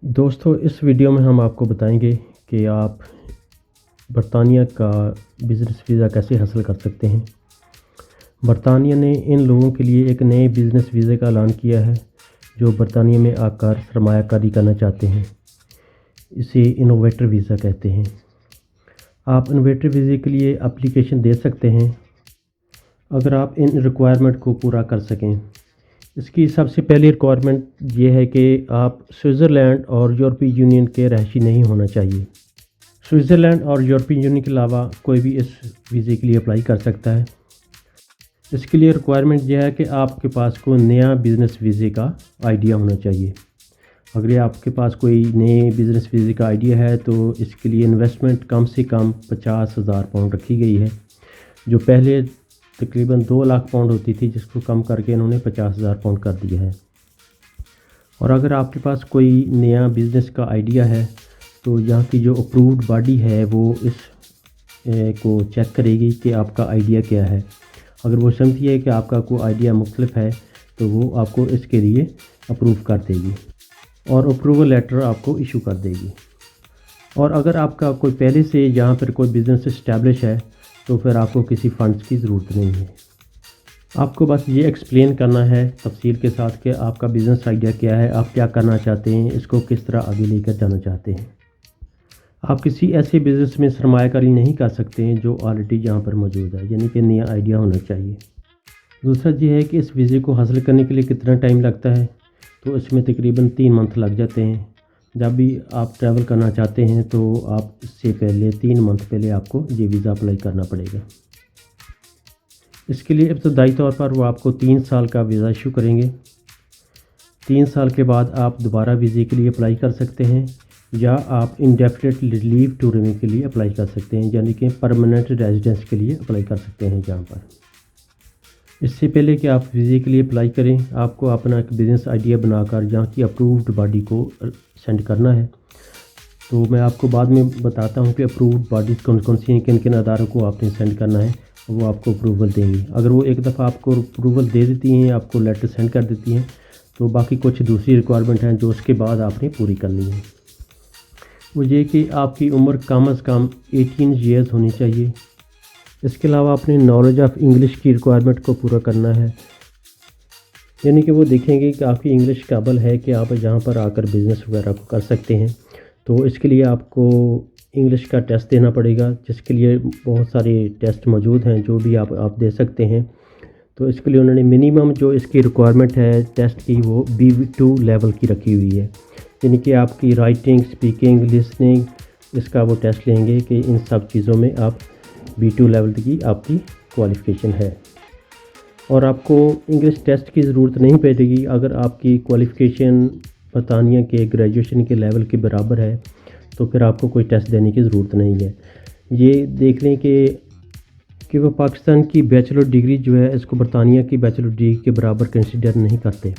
दोस्तों, इस वीडियो में हम आपको बताएंगे कि आप बरतानिया का बिज़नेस वीज़ा कैसे हासिल कर सकते हैं। बरतानिया ने इन लोगों के लिए एक नए बिज़नेस वीज़े का ऐलान किया है जो बरतानिया में आकर सरमायाकारी करना चाहते हैं। इसे इनोवेटर वीज़ा कहते हैं। आप इनोवेटर वीज़े के लिए एप्लीकेशन दे सकते हैं अगर आप इन रिक्वायरमेंट को पूरा कर सकें। इसकी सबसे पहली रिक्वायरमेंट ये है कि आप स्विट्ज़रलैंड और यूरोपीय यूनियन के रहायशी नहीं होना चाहिए। स्विट्ज़रलैंड और यूरोपीय यूनियन के अलावा कोई भी इस वीज़े के लिए अप्लाई कर सकता है। इसके लिए रिक्वायरमेंट यह है कि आपके पास कोई नया बिज़नेस वीज़े का आइडिया होना चाहिए। अगर ये आपके पास कोई नए बिज़नेस वीज़े का आइडिया है तो इसके लिए इन्वेस्टमेंट कम से कम 50,000 पाउंड रखी गई है, जो पहले तकरीबन 2 लाख पाउंड होती थी, जिसको कम करके इन्होंने 50,000 पाउंड कर दिया है। और अगर आपके पास कोई नया बिज़नेस का आइडिया है तो यहाँ की जो अप्रूव्ड बॉडी है वो इस को चेक करेगी कि आपका आइडिया क्या है। अगर वो समझती है कि आपका कोई आइडिया मुख्तलिफ है तो वो आपको इसके लिए अप्रूव कर देगी और अप्रूवल लेटर आपको इशू कर देगी। और अगर आपका कोई पहले से यहाँ पर कोई बिज़नेस इस्टेब्लिश है तो फिर आपको किसी फ़ंड्स की ज़रूरत नहीं है। आपको बस ये एक्सप्लेन करना है तफसील के साथ कि आपका बिज़नेस आइडिया क्या है, आप क्या करना चाहते हैं, इसको किस तरह आगे लेकर जाना चाहते हैं। आप किसी ऐसे बिज़नेस में सरमायाकारी नहीं कर सकते हैं जो ऑलरेडी यहाँ पर मौजूद है, यानी कि नया आइडिया होना चाहिए। दूसरा ये है कि इस वीज़े को हासिल करने के लिए कितना टाइम लगता है, तो इसमें तकरीबन 3 मंथ लग जाते हैं। जब भी आप ट्रैवल करना चाहते हैं तो आप इससे पहले 3 मंथ पहले आपको ये वीज़ा अप्लाई करना पड़ेगा। इसके लिए इब्तदाई तौर पर वो आपको 3 साल का वीज़ा इशू करेंगे। 3 साल के बाद आप दोबारा वीज़े के लिए अप्लाई कर सकते हैं या आप इंडेफिनिट लीव टू रिमेन के लिए अप्लाई कर सकते हैं, यानी कि परमानेंट रेजिडेंस के लिए अप्लाई कर सकते हैं यहाँ पर। इससे पहले कि आप वीज़े के लिए अप्लाई करें, आपको अपना एक बिज़नेस आइडिया बनाकर यहाँ की अप्रूव्ड बॉडी को सेंड करना है। तो मैं आपको बाद में बताता हूँ कि अप्रूव्ड बॉडीज़ कौन कौन सी हैं, किन किन अदारों को आपने सेंड करना है, वो आपको अप्रूवल देंगी। अगर वो एक दफ़ा आपको अप्रूवल दे देती हैं, आपको लेटर सेंड कर देती हैं, तो बाकी कुछ दूसरी रिक्वायरमेंट हैं जो उसके बाद आपने पूरी करनी है। वो ये कि आपकी उम्र कम अज़ कम 18 ईयर्स होनी चाहिए। इसके अलावा आपने नॉलेज ऑफ़ इंग्लिश की रिक्वायरमेंट को पूरा करना है, यानी कि वो देखेंगे कि आपकी इंग्लिश काबिल है कि आप यहाँ पर आकर बिज़नेस वगैरह को कर सकते हैं। तो इसके लिए आपको इंग्लिश का टेस्ट देना पड़ेगा, जिसके लिए बहुत सारे टेस्ट मौजूद हैं जो भी आप दे सकते हैं। तो इसके लिए उन्होंने मिनिमम जो इसकी रिक्वायरमेंट है टेस्ट की वो B2 लेवल की रखी हुई है, यानी कि आपकी राइटिंग, स्पीकिंग, लिसनिंग, इसका वो टेस्ट लेंगे कि इन सब चीज़ों में आप B2 लेवल की आपकी क्वालिफ़िकेशन है। और आपको इंग्लिश टेस्ट की ज़रूरत नहीं पड़ेगी अगर आपकी क्वालिफ़िकेशन बरतानिया के ग्रेजुएशन के लेवल के बराबर है, तो फिर आपको कोई टेस्ट देने की ज़रूरत नहीं है। ये देख लें कि वो पाकिस्तान की बैचलर डिग्री जो है इसको बरतानिया की बैचलर डिग्री के बराबर कंसिडर नहीं करते।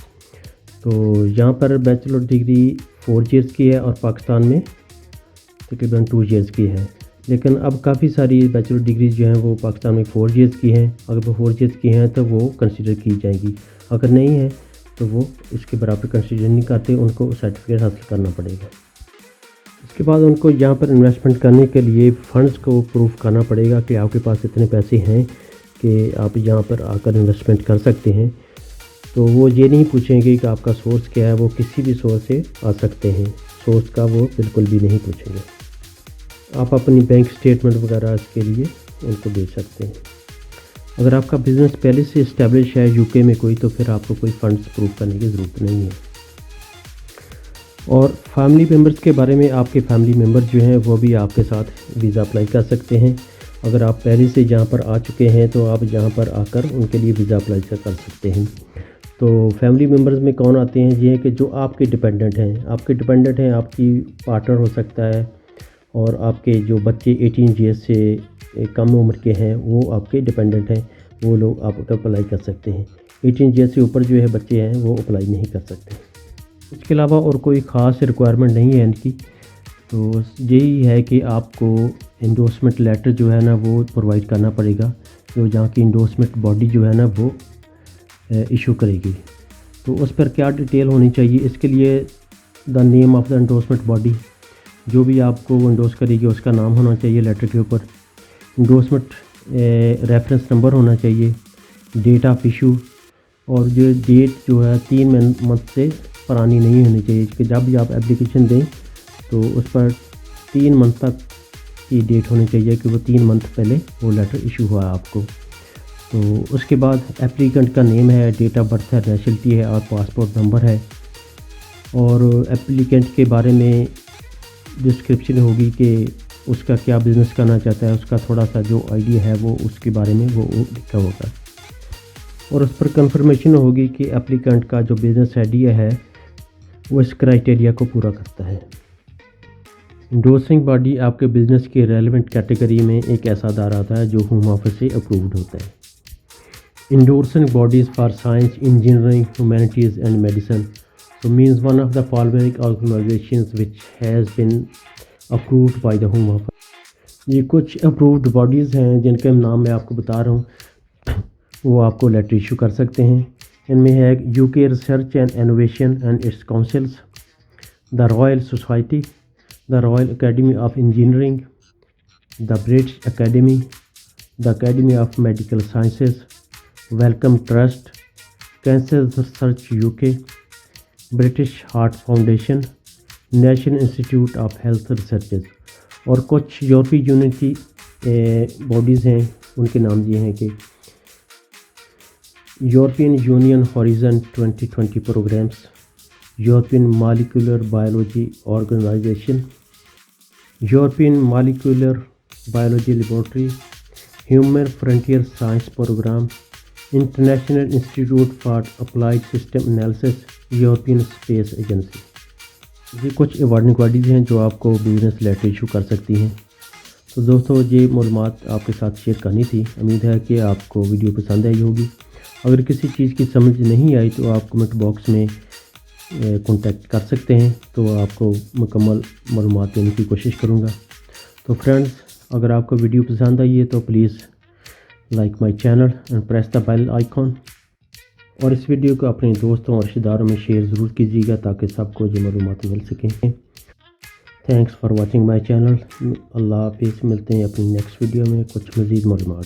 तो यहाँ पर बैचलर डिग्री 4 ईयर्स की है और पाकिस्तान में तकरीबन 2 ईयर्स की है। लेकिन अब काफ़ी सारी बैचलर डिग्रीज जो हैं वो पाकिस्तान में 4 ईयर्स की हैं। अगर वो 4 ईयर्स की हैं तो वो कंसिडर की जाएगी, अगर नहीं है तो वो इसके बराबर कंसिडर नहीं करते, उनको सर्टिफिकेट हासिल करना पड़ेगा। इसके बाद उनको यहाँ पर इन्वेस्टमेंट करने के लिए फ़ंड्स को प्रूफ करना पड़ेगा कि आपके पास इतने पैसे हैं कि आप यहाँ पर आकर इन्वेस्टमेंट कर सकते हैं। तो वो ये नहीं पूछेंगे कि आपका सोर्स क्या है, वो किसी भी सोर्स से आ सकते हैं, सोर्स का वो बिल्कुल भी नहीं पूछेंगे। आप अपनी बैंक स्टेटमेंट वगैरह इसके लिए उनको दे सकते हैं। अगर आपका बिज़नेस पहले से इस्टेब्लिश है यूके में कोई, तो फिर आपको कोई फ़ंड्स प्रूव करने की ज़रूरत नहीं है। और फैमिली मेम्बर्स के बारे में, आपके फैमिली मेम्बर जो हैं वो भी आपके साथ वीज़ा अप्लाई कर सकते हैं। अगर आप पहले से यहाँ पर आ चुके हैं तो आप यहाँ पर आकर उनके लिए वीज़ा अप्लाई कर सकते हैं। तो फैमिली मेम्बर्स में कौन आते हैं, ये है कि जो आपके डिपेंडेंट हैं, आपकी पार्टनर हो सकता है, और आपके जो बच्चे 18 ईयर्स से कम उम्र के हैं वो आपके डिपेंडेंट हैं, वो लोग आप अप्लाई कर सकते हैं। 18 ईयर्स से ऊपर जो है बच्चे हैं वो अप्लाई नहीं कर सकते। इसके अलावा और कोई ख़ास रिक्वायरमेंट नहीं है इनकी। तो यही है कि आपको इंडोर्समेंट लेटर जो है ना वो प्रोवाइड करना पड़ेगा, जो जहाँ की इंडोर्समेंट बॉडी जो है ना वो इशू करेगी। तो उस पर क्या डिटेल होनी चाहिए, इसके लिए the name of the endorsement body, जो भी आपको इंडोर्स करेगी उसका नाम होना चाहिए लेटर के ऊपर। इंडोर्समेंट रेफरेंस नंबर होना चाहिए, डेट ऑफ इशू, और जो डेट जो है 3 मंथ से पुरानी नहीं होनी चाहिए कि जब भी आप एप्लीकेशन दें तो उस पर 3 मंथ तक की डेट होनी चाहिए कि वो 3 मंथ पहले वो लेटर इशू हुआ आपको। तो उसके बाद एप्लीकेंट का नेम है, डेट ऑफ बर्थ है, नेशनलिटी है और पासपोर्ट नंबर है। और एप्लीकेंट के बारे में डिस्क्रिप्शन होगी कि उसका क्या बिज़नेस करना चाहता है, उसका थोड़ा सा जो आइडिया है वो उसके बारे में वो लिखा होगा। और उस पर कंफर्मेशन होगी कि एप्लीकेंट का जो बिज़नेस आइडिया है वो इस क्राइटेरिया को पूरा करता है। इंडोर्सिंग बॉडी आपके बिज़नेस की रेलेवेंट कैटेगरी में एक ऐसा अदारा आता है जो होम ऑफिस से अप्रूव्ड होता है। Endorsing bodies for science, engineering, humanities and medicine, so means one of the following organizations which has been approved by the Home Office। ये कुछ अप्रूव्ड बॉडीज़ हैं जिनके नाम मैं आपको बता रहा हूँ, वो आपको लेटर इशू कर सकते हैं। इनमें है UK research and innovation and it's councils, the royal society, the royal academy of engineering, the British academy, the academy of medical sciences, Wellcome Trust, cancer research UK, British heart foundation, national institute of health researches. और कुछ यूरोपीय union की bodies हैं, उनके नाम ये हैं कि European Union Horizon 2020 programmes, European molecular biology organisation, European molecular biology laboratory, human frontier science programme, international institute for applied system analysis, European space agency. ये कुछ अवार्डिंग बॉडीज़ हैं जो आपको बिजनेस लेटर इशू कर सकती हैं। तो दोस्तों, ये मालूमात आपके साथ शेयर करनी थी। उम्मीद है कि आपको वीडियो पसंद आई होगी। अगर किसी चीज़ की समझ नहीं आई तो आप कमेंट बॉक्स में कॉन्टैक्ट कर सकते हैं, तो आपको मुकम्मल मालूमात देने की कोशिश करूँगा। तो फ्रेंड्स, अगर आपको वीडियो पसंद आई है तो please like my channel and press the bell icon, और इस वीडियो को अपने दोस्तों और रिश्तेदारों में शेयर ज़रूर कीजिएगा ताकि सबको ये मालूमात मिल सकें। Thanks for watching my channel. Allah हाफिज़। मिलते हैं अपनी नेक्स्ट वीडियो में कुछ मज़ीद मालूमात।